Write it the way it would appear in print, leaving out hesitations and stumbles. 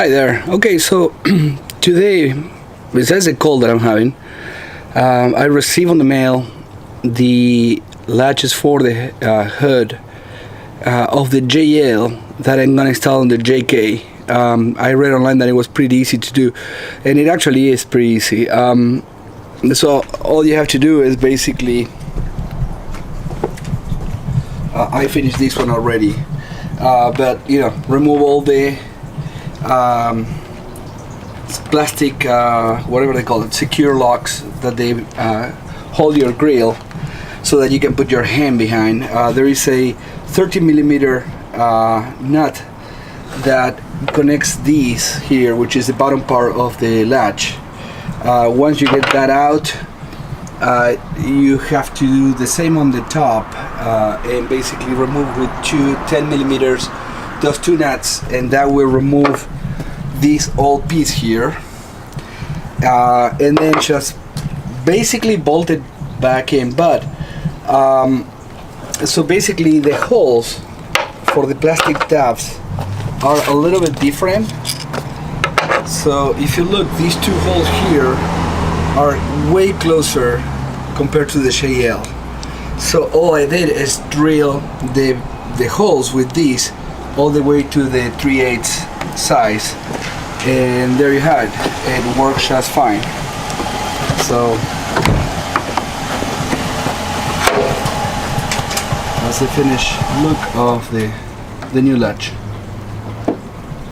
Hi there. Okay, so today, besides the cold that I'm having, I received on the mail the latches for the hood of the JL that I'm gonna install on the JK. I read online that it was pretty easy to do, and it actually is pretty easy. So all you have to do is basically, I finished this one already, but remove all the plastic, whatever they call it, secure locks that they hold your grill so that you can put your hand behind. There is a 30mm nut that connects these here, which is the bottom part of the latch. Once you get that out, you have to do the same on the top and basically remove with two 10mm those two nuts, and that will remove this old piece here, and then just basically bolt it back in. But so basically the holes for the plastic tabs are a little bit different. So if you look, these two holes here are way closer compared to the JL. So all I did is drill the holes with these all the way to the 3/8 size, and there you have it. It works just fine. So that's the finished look of the new latch.